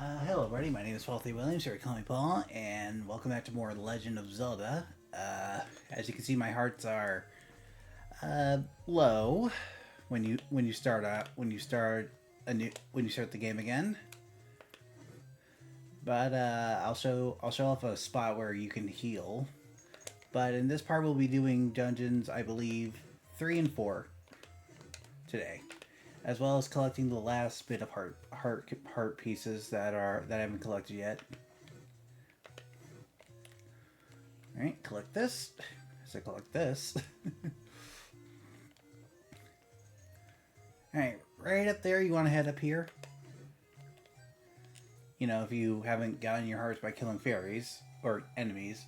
Hello, everybody. My name is Wealthy Williams, or call me Paul, and welcome back to more Legend of Zelda. As you can see, my hearts are low when you start out when you start the game again. But I'll show off a spot where you can heal. But in this part, we'll be doing dungeons, I believe, 3 and 4 today, as well as collecting the last bit of heart pieces that I haven't collected yet. All right, collect this. So collect this. All right, right up there. You want to head up here. You know, if you haven't gotten your hearts by killing fairies or enemies,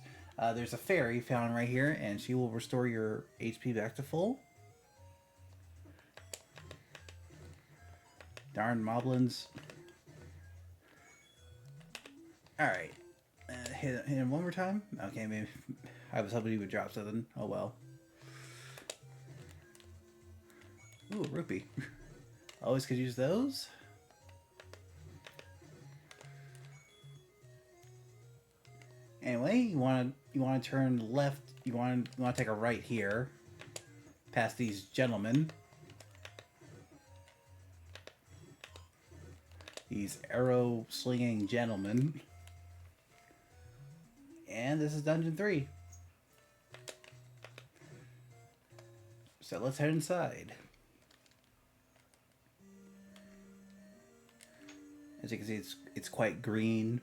there's a fairy found right here, and she will restore your HP back to full. Darn moblins. Alright. Hit him one more time? Okay, maybe. I was hoping he would drop something. Oh well. Ooh, a rupee. Always could use those. Anyway, you want to turn left. You want to take a right here, past these gentlemen. These arrow slinging gentlemen. And this is Dungeon 3. So let's head inside. As you can see, it's quite green.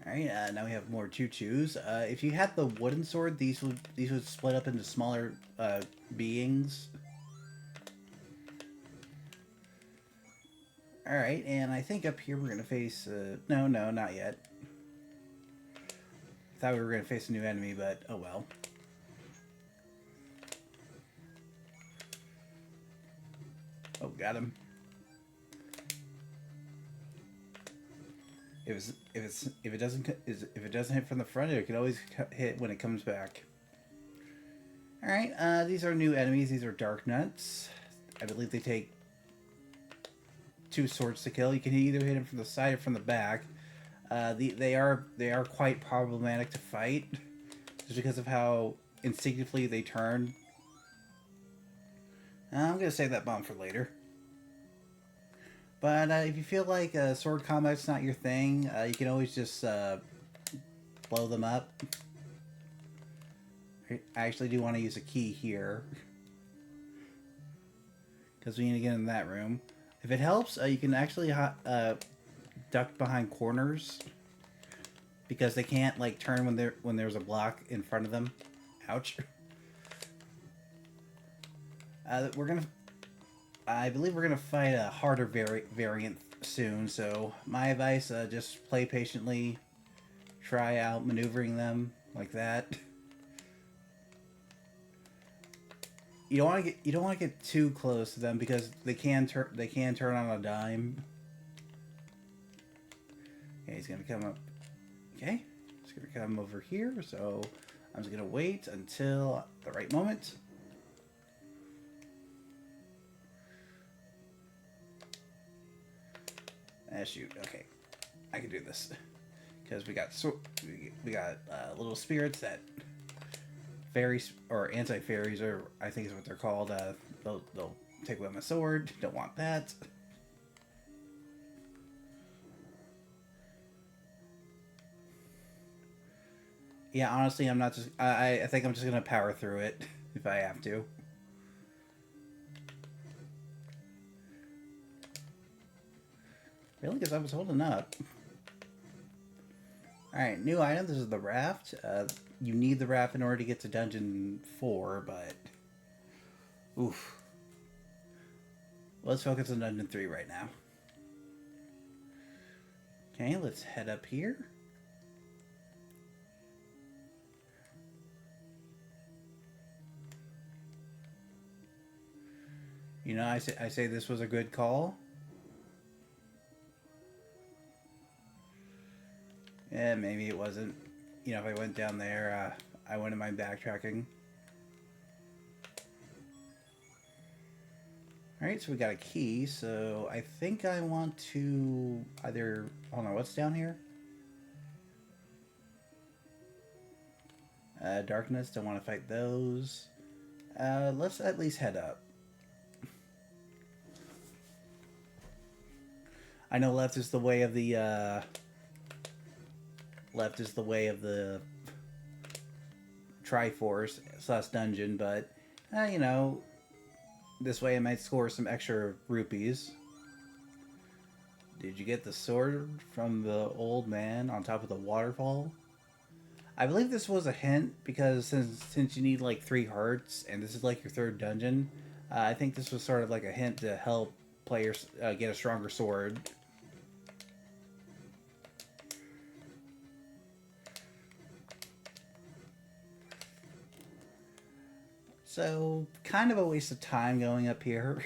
Alright, now we have more choo-choos. If you had the wooden sword, these would split up into smaller beings. Alright, and I think up here we're going to face... No, not yet. Thought we were going to face a new enemy, but oh well. Oh, got him. If it doesn't hit from the front, it can always hit when it comes back. All right, these are new enemies. These are dark nuts. I believe they take 2 swords to kill. You can either hit them from the side or from the back. They are quite problematic to fight, just because of how instinctively they turn. I'm gonna save that bomb for later. But if you feel like sword combat's not your thing, you can always just blow them up. I actually do want to use a key here, because we need to get in that room. If it helps, you can actually duck behind corners, because they can't like turn when there's a block in front of them. Ouch. I believe we're gonna fight a harder variant soon, so my advice: just play patiently, try out maneuvering them like that. You don't want to get too close to them, because they can turn on a dime. Okay, he's gonna come up. Okay, he's gonna come over here. So I'm just gonna wait until the right moment. Shoot. Okay, I can do this, because we got little spirits that fairies or anti-fairies, or I think is what they're called. They'll take away my sword. Don't want that. Yeah, honestly, I'm not just. I think I'm just gonna power through it if I have to. Really? Because I was holding up. Alright, new item. This is the raft. You need the raft in order to get to Dungeon 4, but... Oof. Let's focus on Dungeon 3 right now. Okay, let's head up here. You know, I say this was a good call. Yeah, maybe it wasn't. You know, if I went down there, I wouldn't mind backtracking. Alright, so we got a key, so I think I want to either... Hold on, what's down here? Darkness, don't want to fight those. Let's at least head up. I know left is the way of the, Left is the way of the Triforce / dungeon, but, you know, this way I might score some extra rupees. Did you get the sword from the old man on top of the waterfall? I believe this was a hint because since you need like 3 hearts and this is like your 3rd dungeon, I think this was sort of like a hint to help players get a stronger sword. So, kind of a waste of time going up here.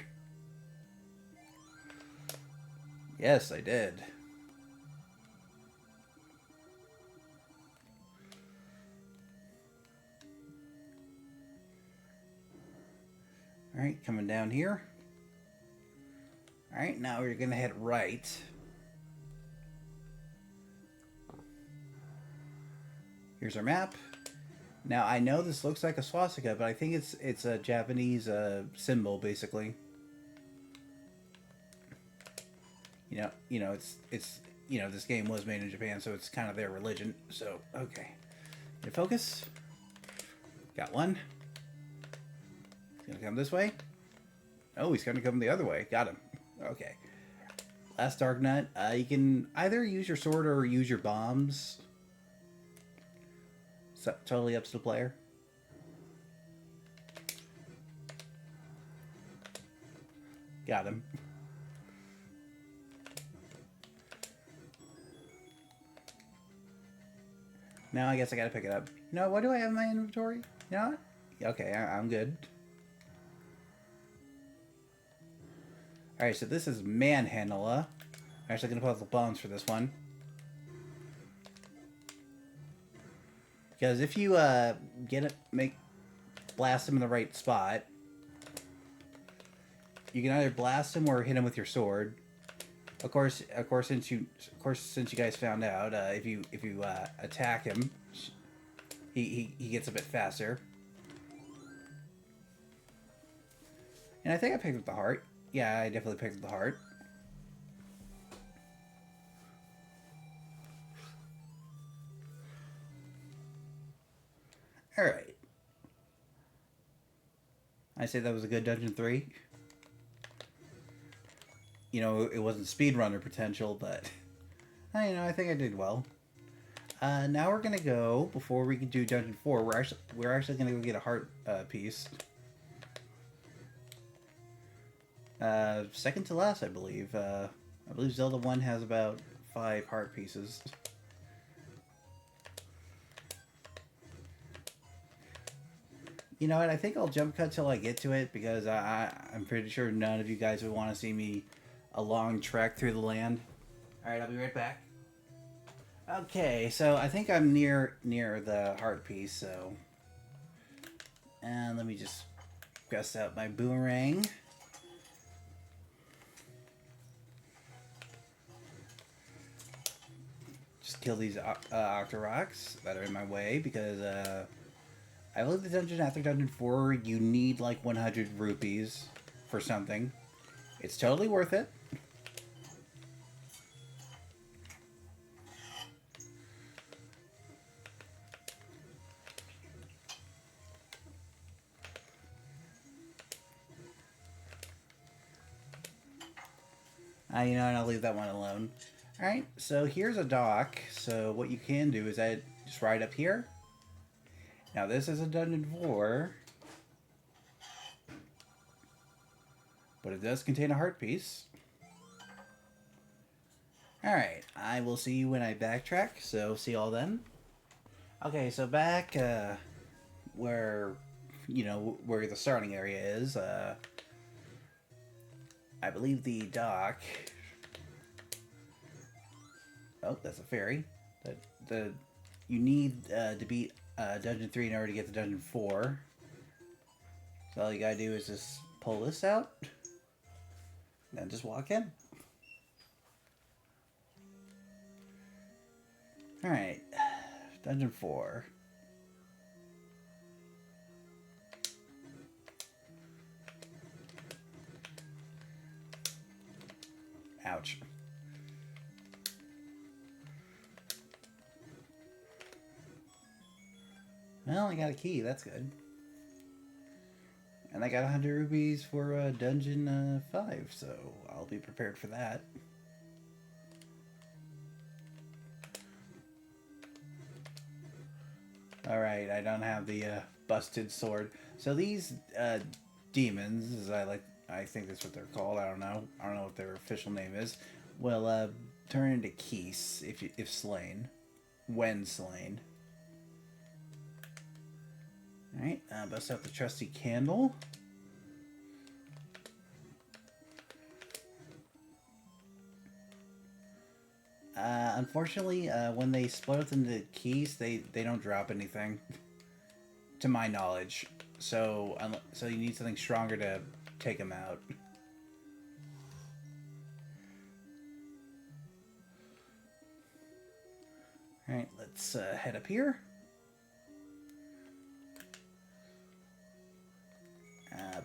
Yes, I did. Alright, coming down here. Alright, now we're gonna head right. Here's our map. Now, I know this looks like a swastika, but I think it's a Japanese symbol, basically. You know, it's this game was made in Japan, so it's kind of their religion. So, okay. Get focus. Got one. He's gonna come this way. Oh, he's gonna come the other way. Got him. Okay. Last dark nut. You can either use your sword or use your bombs. So, totally up to the player. Got him. Now I guess I gotta pick it up. You know, what do I have in my inventory? You know what? Okay, I'm good. Alright, so this is Manhandla. I'm actually gonna put the bombs for this one. Because if you blast him in the right spot, you can either blast him or hit him with your sword. Of course, since you guys found out, if you attack him, he gets a bit faster. And I think I picked up the heart. Yeah, I definitely picked up the heart. Alright. I say that was a good Dungeon 3. You know, it wasn't speedrunner potential, but... you know, I think I did well. Now we're gonna go, before we can do Dungeon 4, we're actually gonna go get a heart piece. Second to last, I believe. I believe Zelda 1 has about 5 heart pieces. You know what, I think I'll jump cut till I get to it, because I'm pretty sure none of you guys would want to see me a long trek through the land. Alright, I'll be right back. Okay, so I think I'm near the heart piece, so... And let me just bust out my boomerang. Just kill these Octoroks that are in my way, because I believe the dungeon after Dungeon 4, you need like 100 rupees for something. It's totally worth it. You know, and I'll leave that one alone. Alright, so here's a dock. So what you can do is just ride up here. Now this is a Dungeon 4. But it does contain a heart piece. Alright, I will see you when I backtrack, so see y'all then. Okay, so back where, you know, where the starting area is, I believe the dock... Oh, that's a ferry. You need to beat Dungeon 3 in order to get to Dungeon 4. So all you gotta do is just pull this out. Then just walk in. Alright. Dungeon 4. Ouch. Well, I got a key. That's good. And I got 100 rupees for Dungeon 5, so I'll be prepared for that. Alright, I don't have the busted sword. So these demons, as I think that's what they're called. I don't know what their official name is. Will turn into keys if slain, when slain. All right, bust out the trusty candle. Unfortunately, when they split up into keys, they don't drop anything, to my knowledge. So you need something stronger to take them out. All right, let's head up here.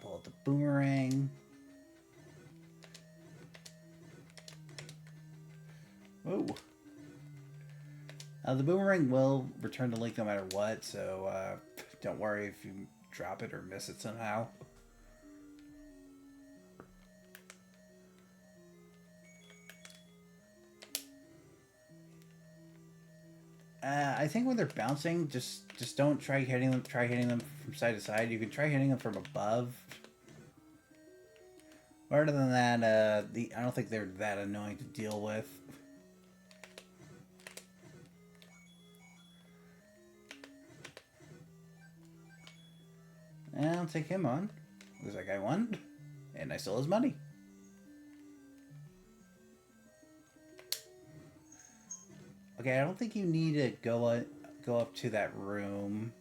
Pull out the boomerang. Whoa. The boomerang will return to Link no matter what, so don't worry if you drop it or miss it somehow. I think when they're bouncing, just don't try hitting them. Try hitting them from side to side. You can try hitting them from above. Other than that, I don't think they're that annoying to deal with. And I'll take him on. Looks like I won, and I stole his money. Okay, I don't think you need to go up to that room.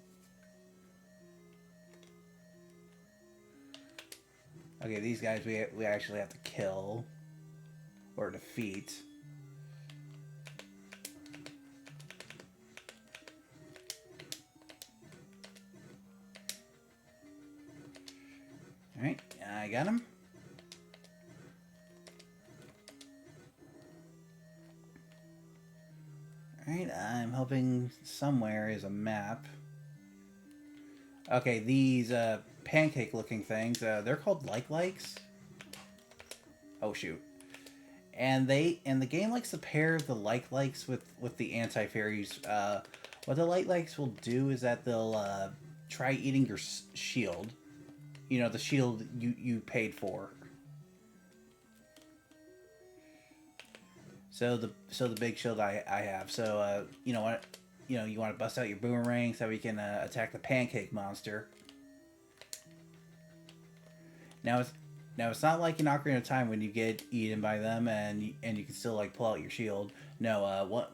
Okay, these guys we actually have to kill or defeat. All right, I got him. Alright, I'm hoping somewhere is a map. Okay, these pancake looking things, they're called like-likes. Oh shoot. And the game likes to pair the like-likes with the anti-fairies. What the like-likes will do is that they'll try eating your shield. You know, the shield you paid for. So the big shield I have. So you know what, you want to bust out your boomerang so we can attack the pancake monster. Now it's not like in Ocarina of Time when you get eaten by them and you can still like pull out your shield. No,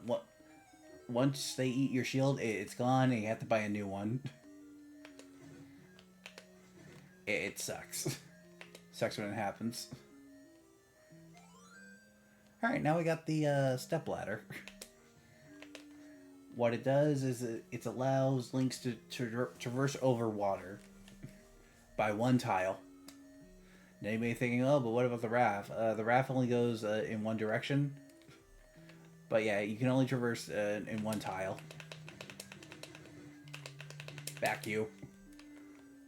once they eat your shield, it's gone and you have to buy a new one. It sucks. Sucks when it happens. Alright, now we got the step ladder. What it does is it allows Links to traverse over water by one tile. And anybody thinking, oh, but what about the raft? The raft only goes in one direction. But yeah, you can only traverse in one tile. Back you.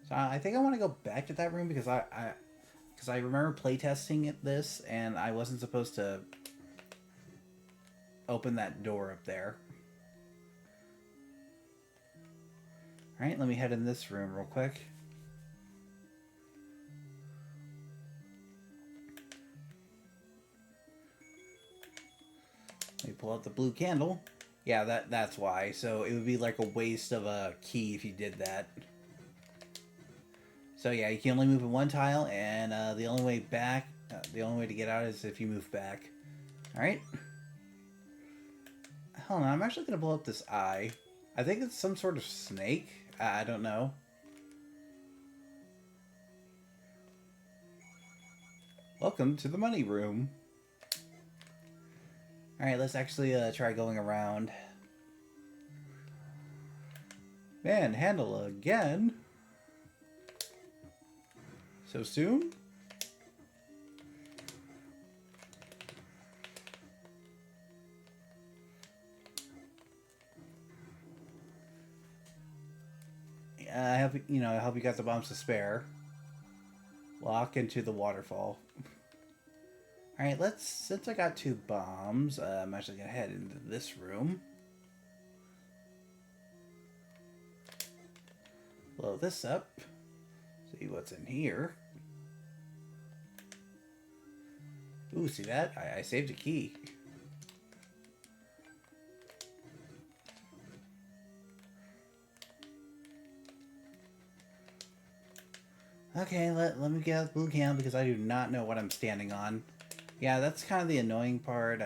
So I think I want to go back to that room because I remember playtesting this and I wasn't supposed to open that door up there. Alright, let me head in this room real quick. Let me pull out the blue candle. Yeah, that's why. So it would be like a waste of a key if you did that. So yeah, you can only move in one tile, and the only way back, the only way to get out is if you move back. Alright. Hold on, I'm actually going to blow up this eye. I think it's some sort of snake. I don't know. Welcome to the money room. Alright, let's actually try going around. Manhandle again? So soon? I hope I hope you got the bombs to spare. Walk into the waterfall. Alright, since I got 2 bombs, I'm actually gonna head into this room. Blow this up. See what's in here. Ooh, see that? I saved a key. Okay, let me get out the blue can because I do not know what I'm standing on. Yeah, that's kind of the annoying part.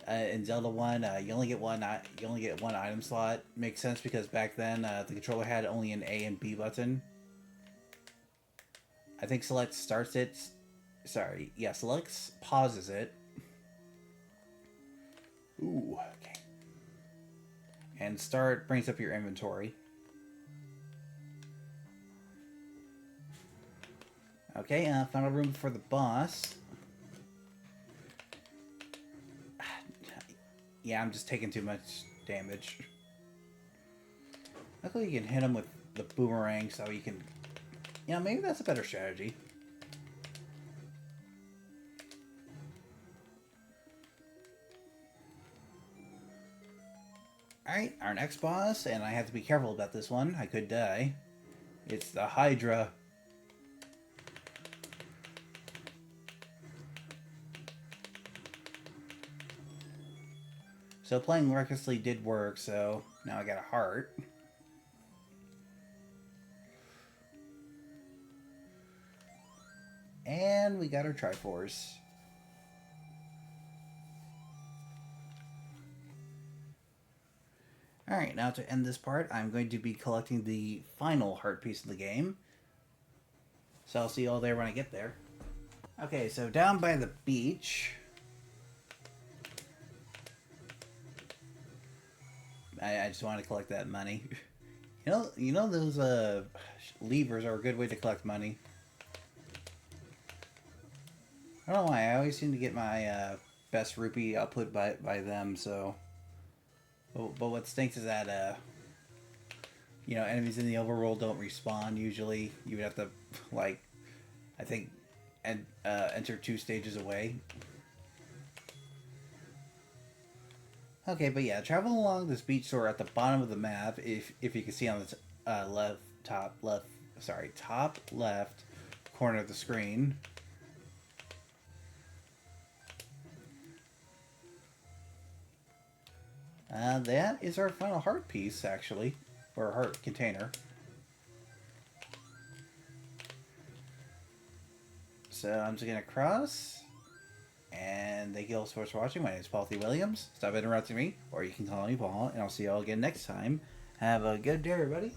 In Zelda 1, you only get one item slot. Makes sense because back then the controller had only an A and B button. I think select starts it. Sorry, yeah, select pauses it. Ooh, okay. And start brings up your inventory. Okay, found a room for the boss. Yeah, I'm just taking too much damage. Luckily you can hit him with the boomerang so you can... maybe that's a better strategy. Alright, our next boss, and I have to be careful about this one. I could die. It's the Hydra. So playing recklessly did work, so now I got a heart. And we got our Triforce. Alright, now to end this part, I'm going to be collecting the final heart piece of the game. So I'll see you all there when I get there. Okay, so down by the beach... I just want to collect that money. You know those levers are a good way to collect money. I don't know why, I always seem to get my best rupee output by them, so... But what stinks is that, enemies in the overworld don't respawn usually. You would have to, I think, enter 2 stages away. Okay, but yeah, travel along this beach shore at the bottom of the map, if you can see on the top left corner of the screen. That is our final heart piece, actually, or heart container. So I'm just gonna cross. And thank you all so much for watching. My name is Paul T. Williams. Stop interrupting me, or you can call me Paul, and I'll see you all again next time. Have a good day, everybody.